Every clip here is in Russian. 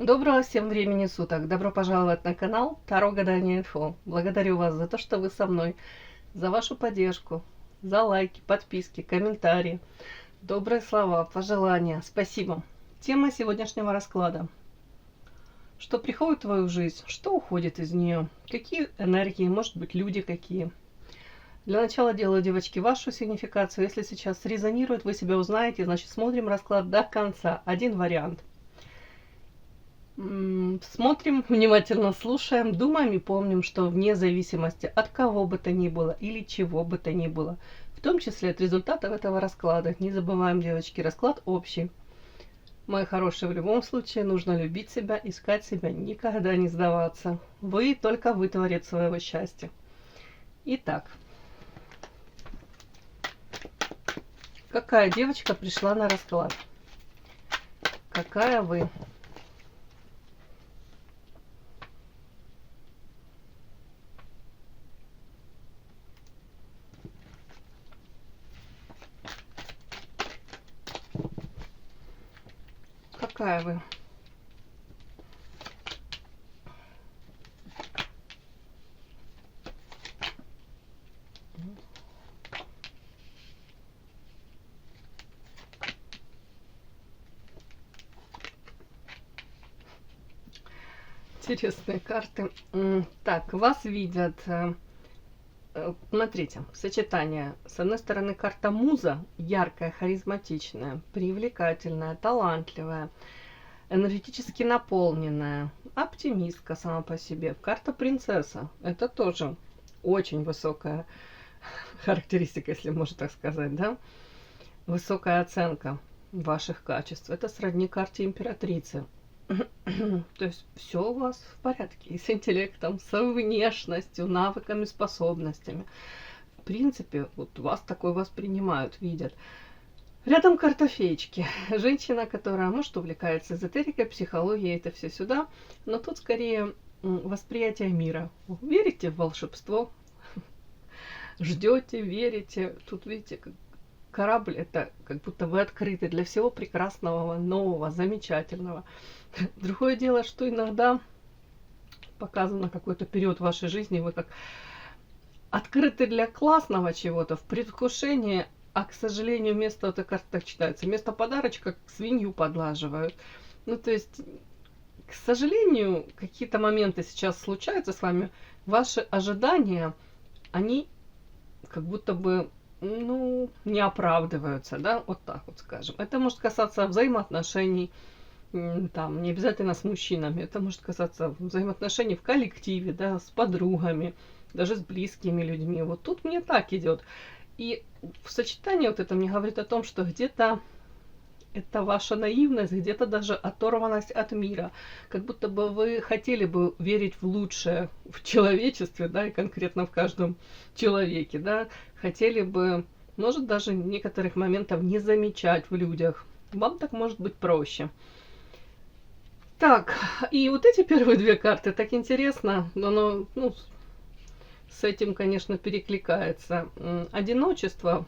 Доброго всем времени суток! Добро пожаловать на канал Таро Гадание Инфо. Благодарю вас за то, что вы со мной, за вашу поддержку, за лайки, подписки, комментарии, добрые слова, пожелания. Спасибо. Тема сегодняшнего расклада. Что приходит в твою жизнь, что уходит из нее, какие энергии, может быть, люди какие. Для начала делаю, девочки, вашу сигнификацию. Если сейчас резонирует, вы себя узнаете, значит, смотрим расклад до конца. Один вариант. Смотрим, внимательно слушаем, думаем и помним, что вне зависимости от кого бы то ни было или чего бы то ни было, в том числе от результатов этого расклада. Не забываем, девочки, расклад общий. Мои хорошие, в любом случае нужно любить себя, искать себя, никогда не сдаваться. Вы, только вы творец своего счастья. Итак, какая девочка пришла на расклад? Какая вы? Какая вы? Интересные карты. Так, вас видят. Смотрите, сочетание. С одной стороны, карта Муза, яркая, харизматичная, привлекательная, талантливая, энергетически наполненная, оптимистка сама по себе. Карта Принцесса. Это тоже очень высокая характеристика, если можно так сказать, да? Высокая оценка ваших качеств. Это сродни карте Императрицы. То есть все у вас в порядке. И с интеллектом, с внешностью, навыками, способностями. В принципе, вот вас такой воспринимают, видят. Рядом карта феечки. Женщина, которая, может, увлекается эзотерикой, психологией, это все сюда. Но тут скорее восприятие мира. Верите в волшебство? Ждете, верите. Тут, видите, корабль, это как будто вы открыты для всего прекрасного, нового, замечательного. Другое дело, что иногда показано какой-то период в вашей жизни, вы как открыты для классного чего-то, в предвкушении, а, к сожалению, вместо, вот эта карта так читается, вместо подарочка свинью подлаживают. Ну, то есть, к сожалению, какие-то моменты сейчас случаются с вами, ваши ожидания, они как будто бы, ну, не оправдываются, да, вот так вот скажем. Это может касаться взаимоотношений, там, не обязательно с мужчинами, это может касаться взаимоотношений в коллективе, да, с подругами, даже с близкими людьми. Вот тут мне так идет. И в сочетании вот это мне говорит о том, что где-то это ваша наивность, где-то даже оторванность от мира. Как будто бы вы хотели бы верить в лучшее в человечестве, да, и конкретно в каждом человеке, да. Хотели бы, может, даже некоторых моментов не замечать в людях. Вам так может быть проще. Так, и вот эти первые две карты, так интересно, оно, ну, с этим, конечно, перекликается. Одиночество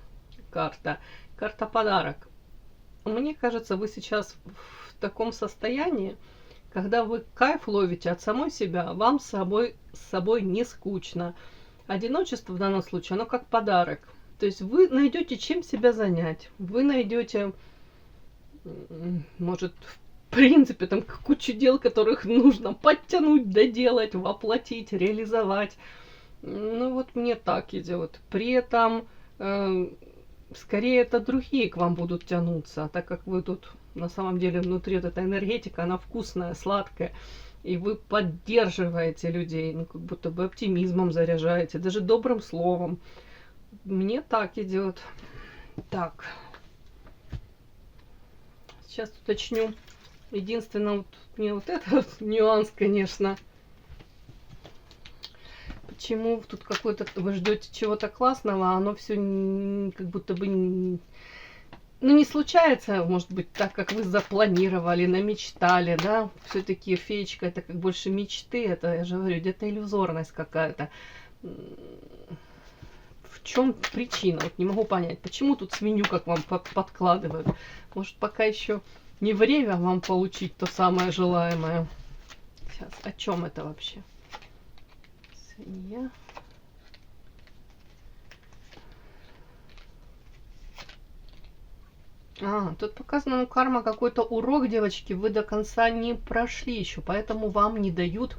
карта, карта подарок. Мне кажется, вы сейчас в таком состоянии, когда вы кайф ловите от самой себя, вам с собой не скучно. Одиночество в данном случае, оно как подарок. То есть вы найдете чем себя занять, вы найдете, может, в принципе, там кучу дел, которых нужно подтянуть, доделать, воплотить, реализовать. Ну вот мне так идет. При этом скорее это другие к вам будут тянуться, так как вы тут на самом деле внутри вот эта энергетика, она вкусная, сладкая, и вы поддерживаете людей, ну как будто бы оптимизмом заряжаете, даже добрым словом. Мне так идет. Так. Сейчас уточню. Единственное, вот мне вот этот вот нюанс, конечно. Почему тут какой-то вы ждете чего-то классного, а оно все как будто бы ну, не случается, может быть, так, как вы запланировали, намечтали, да? Все-таки феечка это как больше мечты, это, я же говорю, где-то иллюзорность какая-то. В чем причина? Вот не могу понять, почему тут свинью как вам подкладывают. Может, пока еще Не время вам получить то самое желаемое. Сейчас, о чем это вообще? Свинья. Тут показано, ну, карма, какой-то урок, девочки, вы до конца не прошли еще, поэтому вам не дают.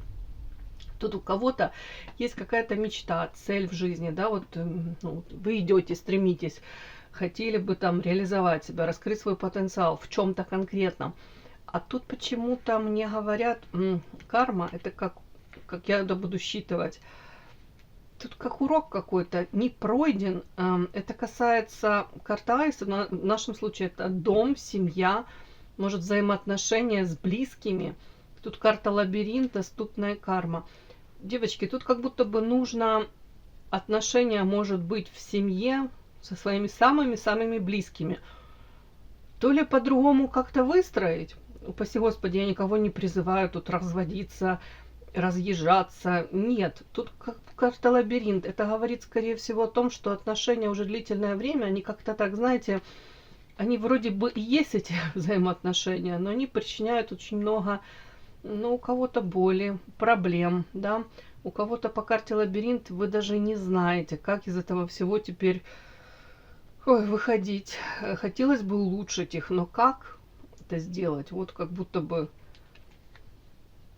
Тут у кого-то есть какая-то мечта, цель в жизни, да, вот ну, вы идете, стремитесь, хотели бы там реализовать себя, раскрыть свой потенциал в чем-то конкретном. А тут почему-то мне говорят, карма, это как я это буду считывать. Тут как урок какой-то не пройден. Это касается карта Айса, в нашем случае это дом, семья, может взаимоотношения с близкими. Тут карта лабиринт, доступная карма. Девочки, тут как будто бы нужно отношения, может быть, в семье со своими самыми-самыми близкими. То ли по-другому как-то выстроить. Упаси Господи, я никого не призываю тут разводиться, разъезжаться. Нет, тут как карта лабиринт. Это говорит, скорее всего, о том, что отношения уже длительное время, они как-то так, знаете, они вроде бы и есть эти взаимоотношения, но они причиняют очень много, ну, у кого-то боли, проблем, да. У кого-то по карте лабиринт вы даже не знаете, как из этого всего теперь выходить. Хотелось бы улучшить их, но как это сделать? Вот как будто бы...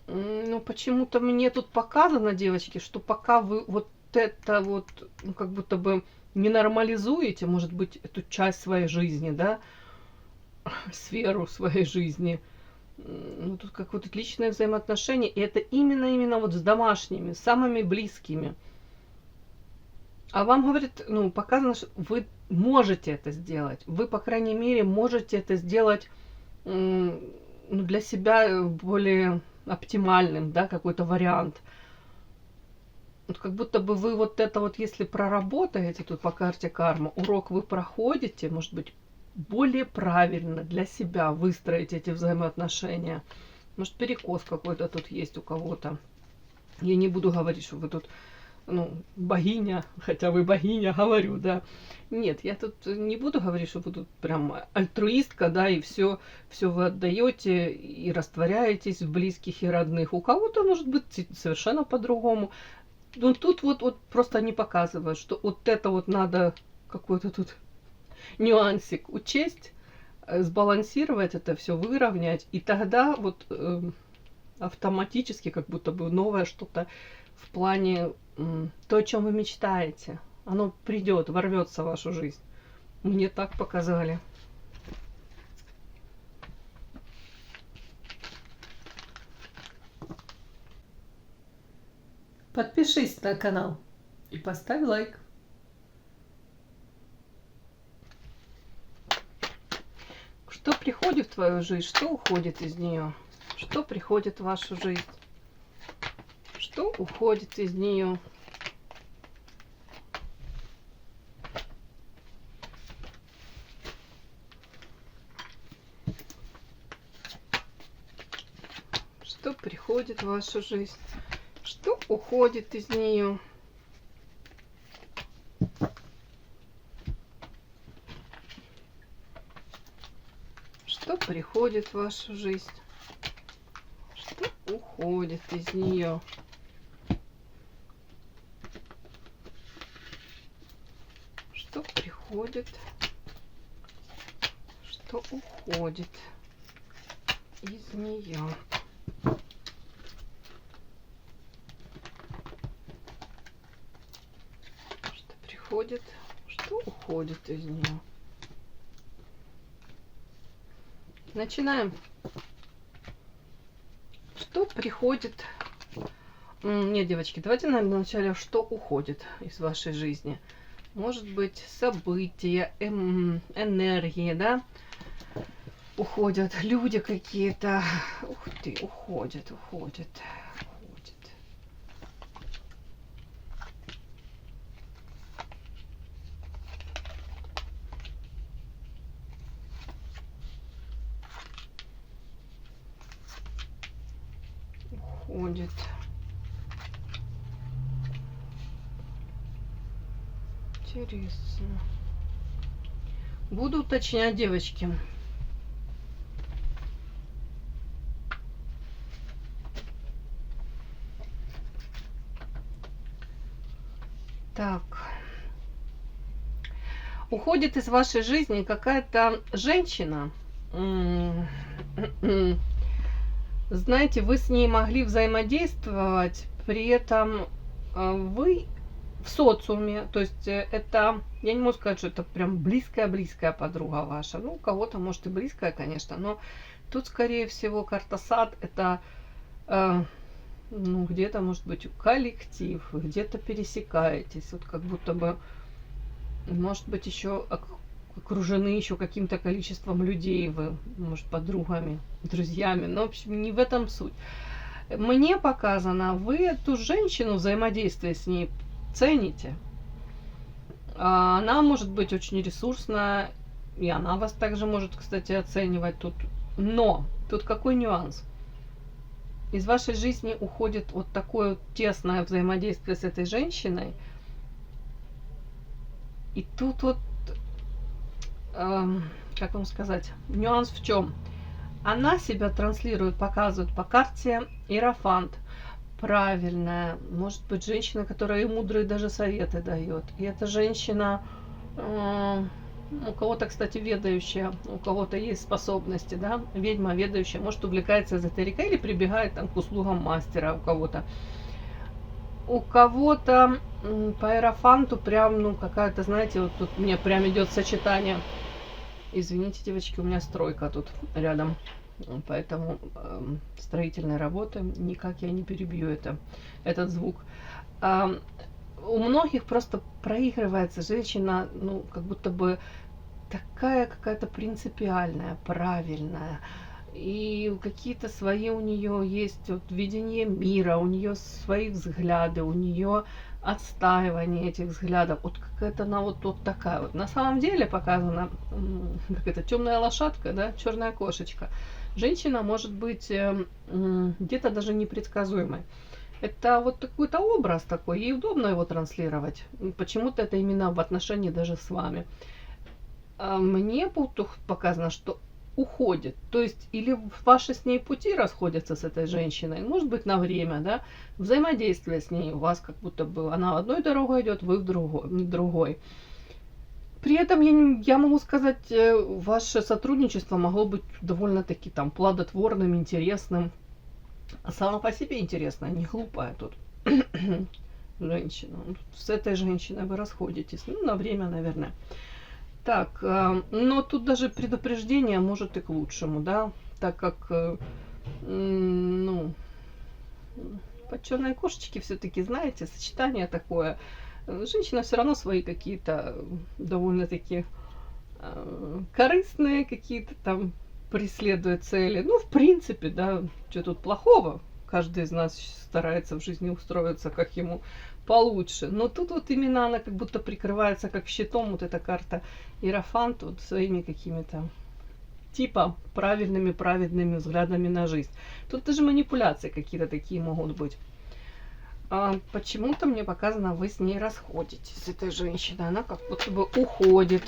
Ну, почему-то мне тут показано, девочки, что пока вы вот это вот, ну, как будто бы не нормализуете, может быть, эту часть своей жизни, да, сферу своей жизни, ну, тут какое-то личное взаимоотношение, и это именно вот с домашними, самыми близкими. А вам, говорит, ну, показано, что вы можете это сделать. Вы, по крайней мере, можете это сделать, ну, для себя более оптимальным, да, какой-то вариант. Вот как будто бы вы вот это вот, если проработаете тут по карте карма, урок вы проходите, может быть, более правильно для себя выстроить эти взаимоотношения. Может, перекос какой-то тут есть у кого-то. Я не буду говорить, что вы тут, ну, богиня, хотя вы богиня, говорю, да. Нет, я тут не буду говорить, что вы тут прям альтруистка, да, и все вы отдаете и растворяетесь в близких и родных. У кого-то может быть совершенно по-другому. Но тут вот просто они показывают, что вот это вот надо какой-то тут нюансик учесть, сбалансировать это все, выровнять, и тогда вот автоматически как будто бы новое что-то в плане то, о чем вы мечтаете, оно придет, ворвется в вашу жизнь. Мне так показали. Подпишись на канал и поставь лайк. Что приходит в твою жизнь, что уходит из нее? Что приходит в вашу жизнь? Что уходит из нее? Что приходит в вашу жизнь? Что уходит из нее? Что приходит в вашу жизнь? Что уходит из нее? Что приходит? Что уходит из нее? Что приходит? Что уходит из нее? Начинаем. Что приходит? Нет, девочки, давайте, наверное, вначале, что уходит из вашей жизни. Может быть, события, энергии, да? Уходят люди какие-то. Ух ты, уходят. Уходит. Интересно. Буду уточнять, девочки. Так. Уходит из вашей жизни какая-то женщина. Знаете, вы с ней могли взаимодействовать, при этом вы в социуме, то есть это, я не могу сказать, что это прям близкая-близкая подруга ваша. Ну, у кого-то, может, и близкая, конечно, но тут, скорее всего, карта сад, это, ну, где-то, может быть, коллектив, где-то пересекаетесь, вот как будто бы, может быть, еще окружены еще каким-то количеством людей, вы, может, подругами, друзьями, но, в общем, не в этом суть. Мне показано, вы эту женщину, взаимодействие с ней цените. Она может быть очень ресурсная, и она вас также может, кстати, оценивать тут. Но тут какой нюанс? Из вашей жизни уходит вот такое вот тесное взаимодействие с этой женщиной. И тут вот, как вам сказать, нюанс в чем? Она себя транслирует, показывает по карте Иерофант. Правильная, может быть, женщина, которая и мудрые даже советы дает. И эта женщина, у кого-то, кстати, ведающая, у кого-то есть способности, да, ведьма ведающая, может, увлекается эзотерикой или прибегает там к услугам мастера у кого-то. У кого-то по Иерофанту прям, ну, какая-то, знаете, вот тут мне прям идет сочетание. Извините, девочки, у меня стройка тут рядом. Поэтому строительные работы, никак я не перебью этот звук. У многих просто проигрывается женщина, ну, как будто бы такая какая-то принципиальная, правильная. И какие-то свои у нее есть вот, видение мира, у нее свои взгляды, у нее отстаивание этих взглядов. Вот какая-то она вот такая вот. На самом деле показана, как это, темная лошадка, да, черная кошечка. Женщина может быть где-то даже непредсказуемой. Это вот какой-то образ такой, ей удобно его транслировать. Почему-то это именно в отношении даже с вами. Мне показано, что уходит. То есть или ваши с ней пути расходятся с этой женщиной, может быть, на время, да, взаимодействие с ней у вас как будто бы она одной дорогой идет, вы в другой. При этом я могу сказать, ваше сотрудничество могло быть довольно-таки там плодотворным, интересным. Само по себе интересная, не глупая тут женщина. С этой женщиной вы расходитесь, ну, на время, наверное. Так, но тут даже предупреждение может и к лучшему, да, так как, ну, по черной кошечке все-таки, знаете, сочетание такое. Женщина все равно свои какие-то довольно-таки корыстные какие-то там преследует цели. Ну, в принципе, да, что тут плохого? Каждый из нас старается в жизни устроиться как ему получше. Но тут вот именно она как будто прикрывается как щитом, вот эта карта Иерофант, вот своими какими-то типа праведными взглядами на жизнь. Тут даже манипуляции какие-то такие могут быть. Почему-то мне показано, вы с ней расходитесь, с этой женщиной. Она как будто бы уходит,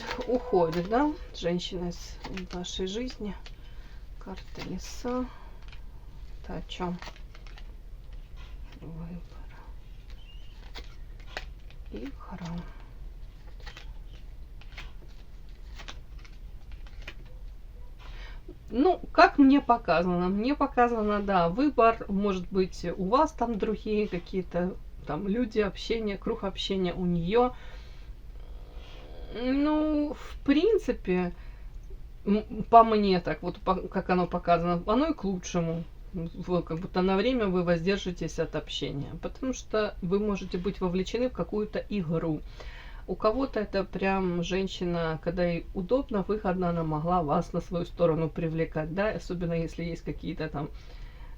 да, женщина из вашей жизни. Карта леса. Это о чем? Выбор. И храм. Ну, как мне показано? Мне показано, да, выбор, может быть, у вас там другие какие-то там люди, общение, круг общения у нее. Ну, в принципе, по мне так, вот как оно показано, оно и к лучшему. Как будто на время вы воздержитесь от общения, потому что вы можете быть вовлечены в какую-то игру. У кого-то это прям женщина, когда ей удобно, выгодно, она могла вас на свою сторону привлекать, да, особенно если есть какие-то там,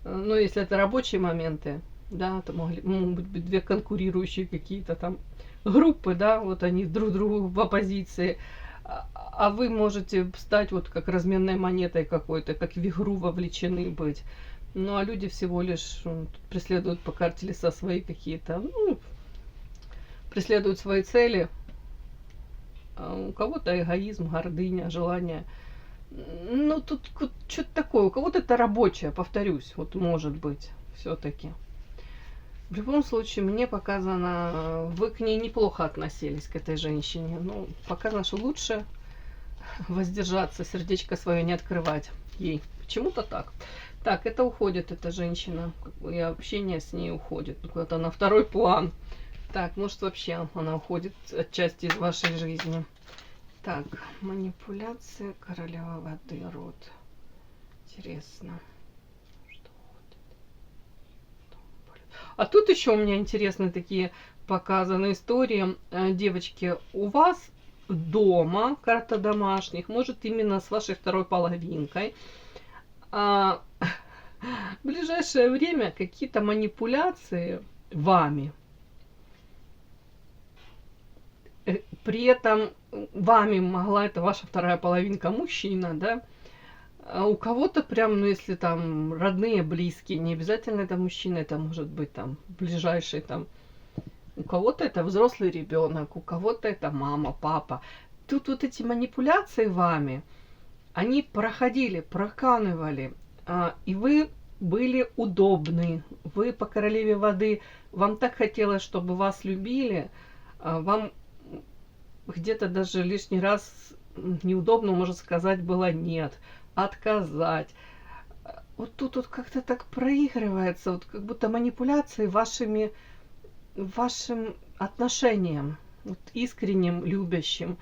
ну, если это рабочие моменты, да, то могут быть две конкурирующие какие-то там группы, да, вот они друг другу в оппозиции, а вы можете стать вот как разменной монетой какой-то, как в игру вовлечены быть. Ну, а люди всего лишь преследуют по карте леса свои какие-то, ну, преследуют свои цели. У кого-то эгоизм, гордыня, желание. Ну, тут что-то такое. У кого-то это рабочее, повторюсь, вот может быть, все-таки. В любом случае, мне показано, вы к ней неплохо относились, к этой женщине. Ну, показано, что лучше воздержаться, сердечко свое не открывать ей. Почему-то так. Так, это уходит, эта женщина. И общение с ней уходит. Куда-то на второй план. Так, может вообще она уходит отчасти из вашей жизни. Так, манипуляция, королева воды, род. Интересно. А тут еще у меня интересные такие показаны истории. Девочки, у вас дома, карта домашних, может именно с вашей второй половинкой, в ближайшее время какие-то манипуляции вами. При этом вами могла это ваша вторая половинка мужчина, да? А у кого-то прям, ну если там родные, близкие, не обязательно это мужчина, это может быть там ближайший там. У кого-то это взрослый ребенок, у кого-то это мама, папа. Тут вот эти манипуляции вами, они проходили, проканывали, и вы были удобны. Вы по королеве воды, вам так хотелось, чтобы вас любили, вам где-то даже лишний раз неудобно, можно сказать, было нет, отказать. Вот тут вот как-то так проигрывается, вот как будто манипуляции вашим отношениям, вот искренним, любящим.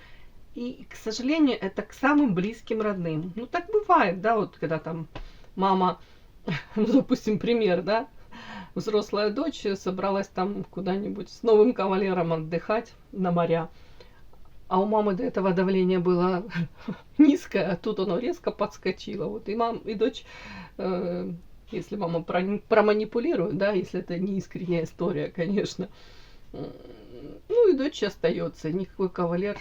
И, к сожалению, это к самым близким родным. Ну, так бывает, да, вот когда там мама, ну, допустим, пример, да, взрослая дочь собралась там куда-нибудь с новым кавалером отдыхать на моря. А у мамы до этого давление было низкое, а тут оно резко подскочило. Вот и мама, и дочь, если мама проманипулирует, да, если это не искренняя история, конечно, ну и дочь остается, никакой кавалер,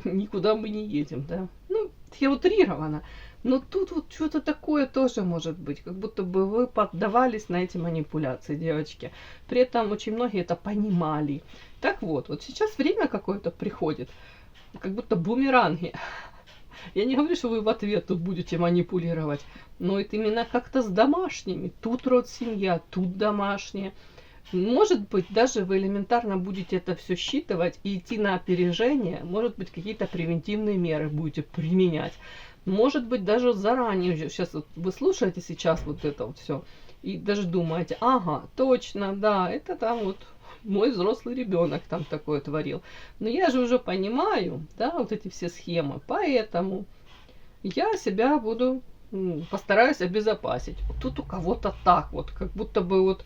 никуда мы не едем, да. Ну, я утрирована. Но тут вот что-то такое тоже может быть, как будто бы вы поддавались на эти манипуляции, девочки. При этом очень многие это понимали. Так вот, вот сейчас время какое-то приходит, как будто бумеранги. Я не говорю, что вы в ответ тут будете манипулировать, но это именно как-то с домашними. Тут род семья, тут домашние. Может быть, даже вы элементарно будете это все считывать и идти на опережение. Может быть, какие-то превентивные меры будете применять. Может быть, даже заранее, сейчас вот вы слушаете сейчас вот это вот все, и даже думаете, ага, точно, да, это там вот мой взрослый ребенок там такое творил. Но я же уже понимаю, да, вот эти все схемы, поэтому я себя буду, постараюсь обезопасить. Тут у кого-то так вот, как будто бы вот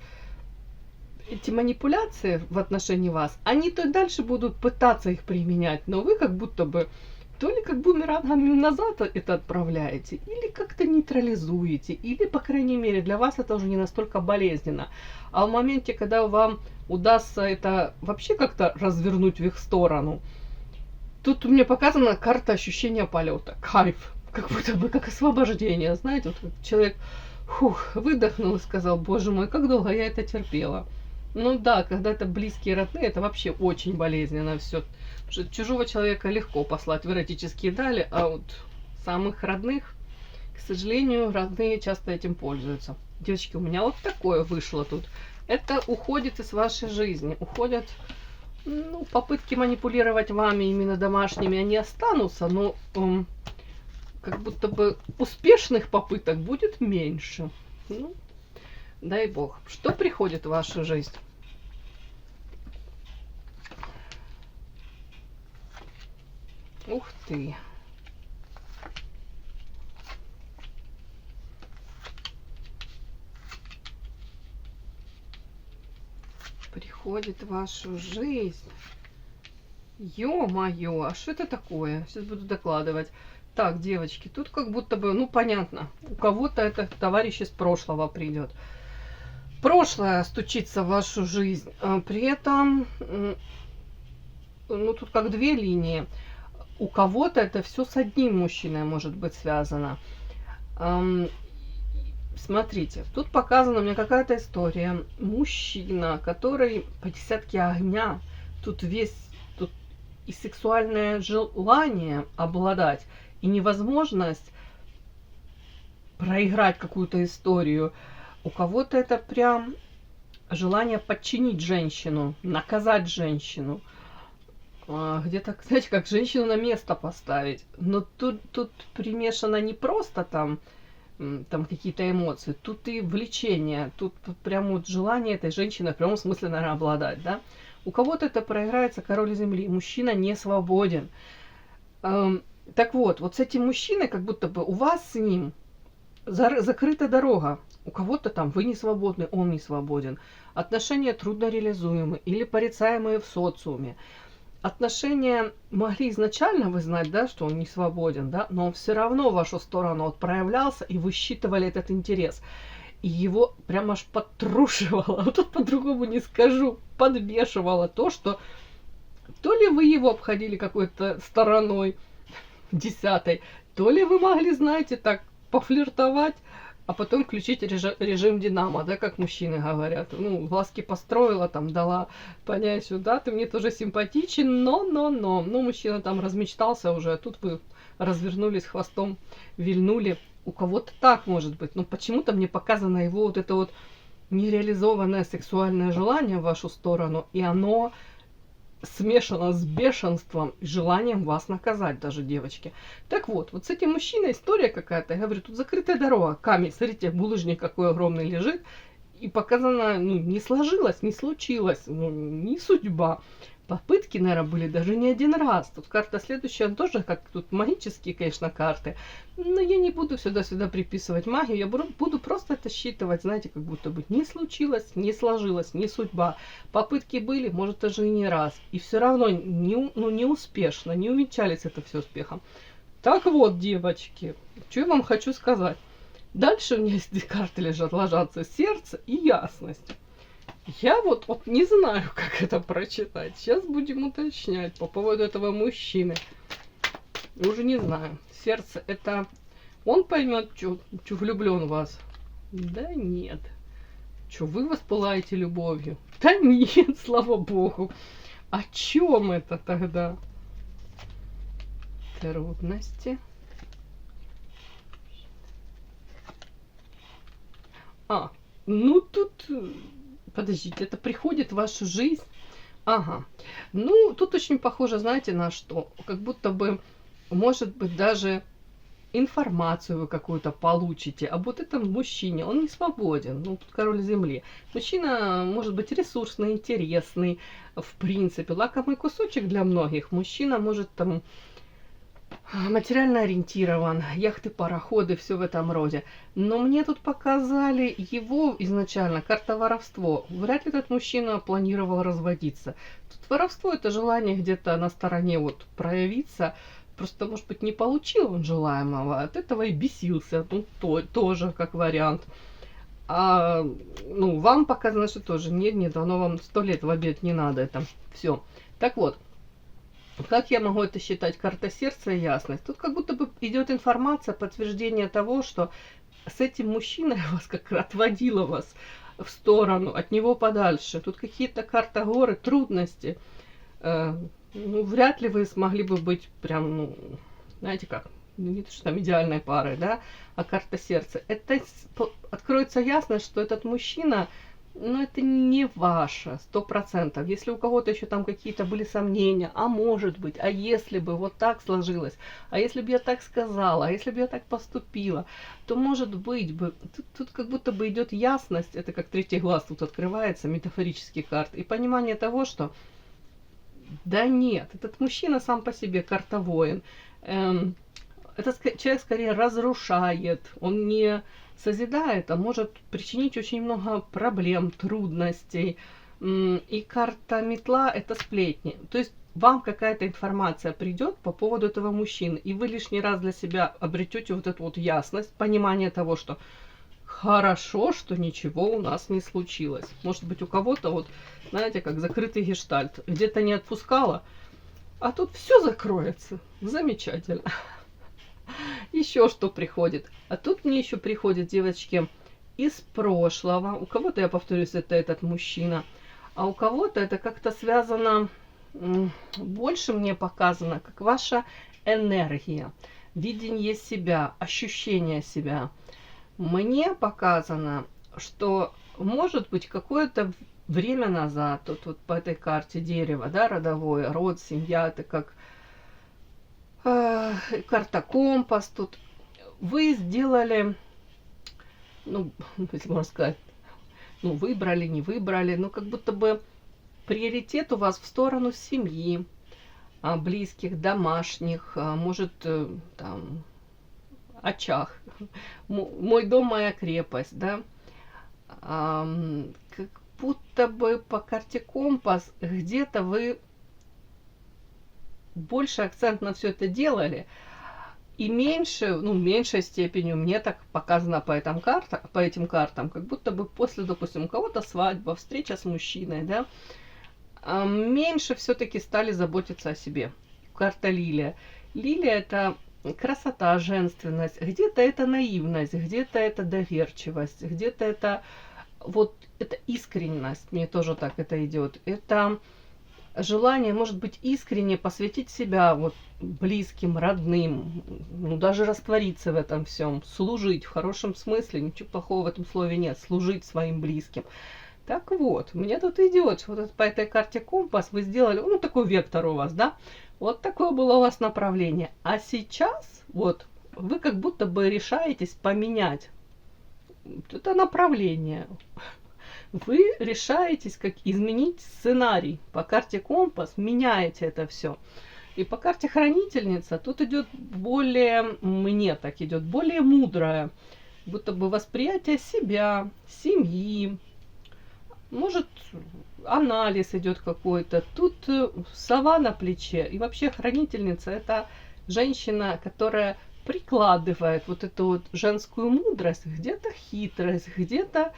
эти манипуляции в отношении вас, они то и дальше будут пытаться их применять, но вы как будто бы то ли как бумерангами назад это отправляете, или как-то нейтрализуете, или, по крайней мере, для вас это уже не настолько болезненно. А в моменте, когда вам удастся это вообще как-то развернуть в их сторону, тут мне показана карта ощущения полета, кайф, как будто бы как освобождение, знаете, вот как человек выдохнул и сказал, боже мой, как долго я это терпела. Ну да, когда это близкие родные, это вообще очень болезненно все. Чужого человека легко послать в эротические дали, а вот самых родных, к сожалению, родные часто этим пользуются. Девочки, у меня вот такое вышло тут. Это уходит из вашей жизни. Уходят, ну, попытки манипулировать вами именно домашними, они останутся, но как будто бы успешных попыток будет меньше. Ну, дай бог. Что приходит в вашу жизнь? Ух ты. Приходит в вашу жизнь. Ё-моё, а что это такое? Сейчас буду докладывать. Так, девочки, тут как будто бы, ну, понятно, у кого-то это товарищ из прошлого придет. Прошлое стучится в вашу жизнь. При этом, ну, тут как две линии. У кого-то это все с одним мужчиной может быть связано. Смотрите, тут показана у меня какая-то история. Мужчина, который по десятке огня, тут и сексуальное желание обладать, и невозможность проиграть какую-то историю. У кого-то это прям желание подчинить женщину, наказать женщину, где-то, знаете, как женщину на место поставить. Но тут примешано не просто там какие-то эмоции, тут и влечение, тут прям вот желание этой женщины в прямом смысле, наверное, обладать, да. У кого-то это проиграется король земли, мужчина не свободен. Так вот с этим мужчиной, как будто бы у вас с ним закрыта дорога. У кого-то там вы не свободны, он не свободен. Отношения трудно реализуемы или порицаемые в социуме. Отношения могли изначально вы знать, да, что он не свободен, да, но он все равно в вашу сторону вот проявлялся, и вы считывали этот интерес. И его прям аж подтрушивало, вот тут по-другому не скажу, подбешивало то, что то ли вы его обходили какой-то стороной десятой, то ли вы могли, знаете, так пофлиртовать, а потом включить режим Динамо, да, как мужчины говорят. Ну, глазки построила, там, дала понять, что да, ты мне тоже симпатичен, но. Ну, мужчина там размечтался уже, а тут вы развернулись хвостом, вильнули. У кого-то так может быть, но почему-то мне показано его вот это вот нереализованное сексуальное желание в вашу сторону, и оно смешано с бешенством и желанием вас наказать даже, девочки. Так вот с этим мужчиной история какая-то. Я говорю, тут закрытая дорога, камень, смотрите, булыжник какой огромный лежит. И показано, не сложилось, не случилось, не судьба. Попытки, наверное, были даже не один раз. Тут карта следующая, тоже как тут магические, конечно, карты. Но я не буду сюда приписывать магию. Я буду просто это считывать, знаете, как будто бы не случилось, не сложилось, не судьба. Попытки были, может, даже и не раз. И все равно не успешно, не увенчались это все успехом. Так вот, девочки, что я вам хочу сказать. Дальше у меня здесь карты ложатся сердце и ясность. Я вот не знаю, как это прочитать. Сейчас будем уточнять по поводу этого мужчины. Уже не знаю. Сердце это... Он поймет, что влюблен в вас? Да нет. Что, вы воспылаете любовью? Да нет, слава богу. О чем это тогда? Трудности. Ну тут... Подождите, это приходит в вашу жизнь? Ага. Ну, тут очень похоже, знаете, на что? Как будто бы, может быть, даже информацию вы какую-то получите об вот этом мужчине. Он не свободен. Ну, тут король земли. Мужчина может быть ресурсный, интересный, в принципе, лакомый кусочек для многих. Мужчина может там материально ориентирован, яхты, пароходы, все в этом роде. Но мне тут показали его изначально, карта воровство. Вряд ли этот мужчина планировал разводиться. Тут воровство — это желание где-то на стороне проявиться. Просто, может быть, не получил он желаемого, от этого и бесился. Ну, тоже как вариант. Вам показано, что тоже нет, оно вам 100 лет в обед не надо, это все. Так вот. Как я могу это считать? Карта сердца и ясность. Тут как будто бы идет информация, подтверждение того, что с этим мужчиной вас как отводила вас в сторону, от него подальше. Тут какие-то карта горы, трудности. Вряд ли вы смогли бы быть прям, знаете как, не то, что там идеальной парой, да, а карта сердца. Это откроется ясно, что этот мужчина... Но это не ваше, 100%. Если у кого-то еще там какие-то были сомнения, а может быть, а если бы вот так сложилось, а если бы я так сказала, а если бы я так поступила, то может быть бы... Тут как будто бы идет ясность, это как третий глаз тут открывается, метафорический карт, и понимание того, что да нет, этот мужчина сам по себе карта воин. Этот человек скорее разрушает, он не созидает, а может причинить очень много проблем, трудностей. И карта метла — это сплетни. То есть вам какая-то информация придет по поводу этого мужчины, и вы лишний раз для себя обретете вот эту ясность, понимание того, что хорошо, что ничего у нас не случилось. Может быть, у кого-то знаете, как закрытый гештальт, где-то не отпускала, а тут все закроется. Замечательно. Еще что приходит. А тут мне еще приходит, девочки, из прошлого. У кого-то, я повторюсь, это этот мужчина. А у кого-то это как-то связано, больше мне показано, как ваша энергия, видение себя, ощущение себя. Мне показано, что может быть, какое-то время назад, тут вот по этой карте дерево, да, родовое, род, семья, это как карта компас тут, вы сделали, ну, если можно сказать, ну, выбрали, не выбрали, но как будто бы приоритет у вас в сторону семьи, близких, домашних, может, там, очаг. Мой дом, моя крепость, да. Как будто бы по карте компас где-то вы больше акцент на все это делали, и меньше, ну, в меньшей степени, мне так показано по этим картам, как будто бы после, допустим, у кого-то свадьба, встреча с мужчиной, да, меньше все-таки стали заботиться о себе. Карта Лилия. Лилия — это красота, женственность, где-то это наивность, где-то это доверчивость, где-то это вот это искренность, мне тоже так это идет. Это желание, может быть, искренне посвятить себя вот близким, родным, ну, даже раствориться в этом всем, служить в хорошем смысле, ничего плохого в этом слове нет, служить своим близким. Так вот, мне тут идет, вот это, по этой карте компас вы сделали, ну, такой вектор у вас, да, вот такое было у вас направление. А сейчас, вот, вы как будто бы решаетесь поменять это направление. Вы решаетесь, как изменить сценарий. По карте компас меняете это все. И по карте хранительница тут идет более, мне так идет, более мудрое, будто бы восприятие себя, семьи, может, анализ идет какой-то. Тут сова на плече. И вообще хранительница — это женщина, которая прикладывает вот эту вот женскую мудрость, где-то хитрость, где-то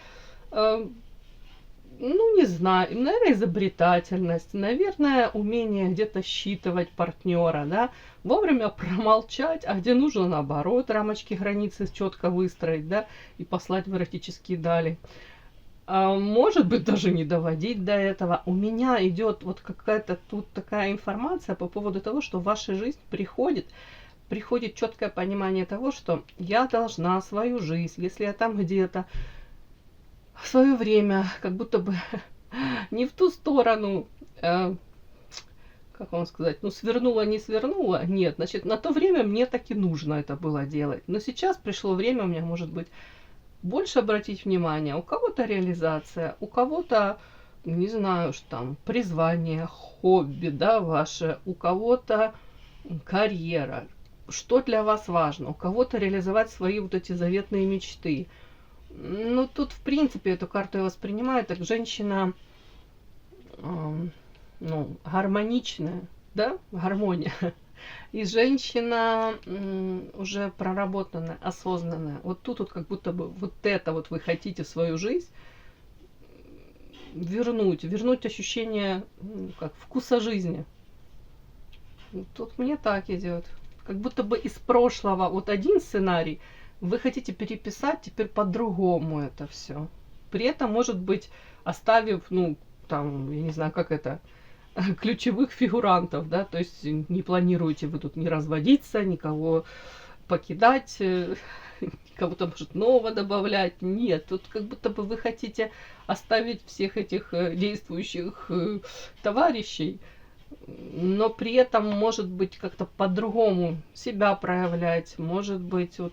ну, не знаю, наверное, изобретательность, наверное, умение где-то считывать партнера, да, вовремя промолчать, а где нужно, наоборот, рамочки, границы четко выстроить, да, и послать в эротические дали. Может быть, даже не доводить до этого. У меня идет вот какая-то тут такая информация по поводу того, что в вашей жизни приходит четкое понимание того, что я должна свою жизнь, если я там где-то в свое время как будто бы не в ту сторону, как вам сказать, ну, свернула, не свернула, нет, значит, на то время мне так и нужно это было делать. Но сейчас пришло время у меня, может быть, больше обратить внимание. У кого-то реализация, у кого-то, не знаю, что там, призвание, хобби, да, ваше, у кого-то карьера. Что для вас важно? У кого-то реализовать свои вот эти заветные мечты. Ну, тут, в принципе, эту карту я воспринимаю как женщина, ну, гармоничная, да, гармония. И женщина уже проработанная, осознанная. Вот тут вот как будто бы вот это вот вы хотите в свою жизнь вернуть ощущение как вкуса жизни. Тут мне так идет. Как будто бы из прошлого вот один сценарий вы хотите переписать теперь по-другому это все. При этом, может быть, оставив, ну, там, я не знаю, как это, ключевых фигурантов, да, то есть не планируете вы тут не разводиться, никого покидать, кого-то, может, нового добавлять. Нет, тут как будто бы вы хотите оставить всех этих действующих товарищей, но при этом, может быть, как-то по-другому себя проявлять, может быть, вот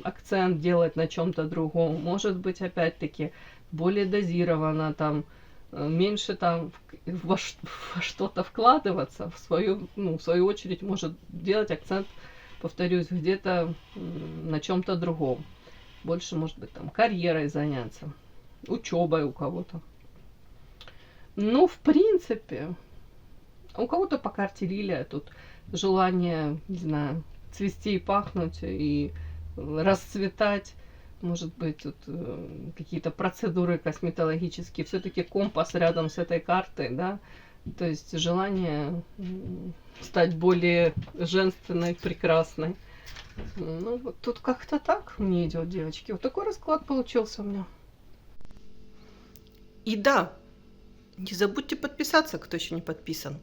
акцент делать на чем-то другом, может быть, опять-таки, более дозированно, там, меньше там во что-то вкладываться, в свою очередь, может делать акцент, повторюсь, где-то на чем-то другом. Больше, может быть, там, карьерой заняться, учебой у кого-то. Ну, в принципе, у кого-то по карте Лилия тут желание, не знаю, цвести и пахнуть, и расцветать, может быть, тут какие-то процедуры косметологические. Все-таки компас рядом с этой картой, да, то есть желание стать более женственной, прекрасной. Ну, вот тут как-то так мне идет, девочки. Вот такой расклад получился у меня. И да, не забудьте подписаться, кто еще не подписан.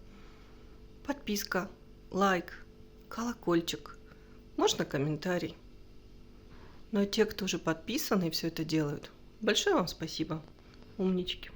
Подписка, лайк, колокольчик, можно комментарий. Но те, кто уже подписаны и все это делают, Большое вам спасибо, умнички.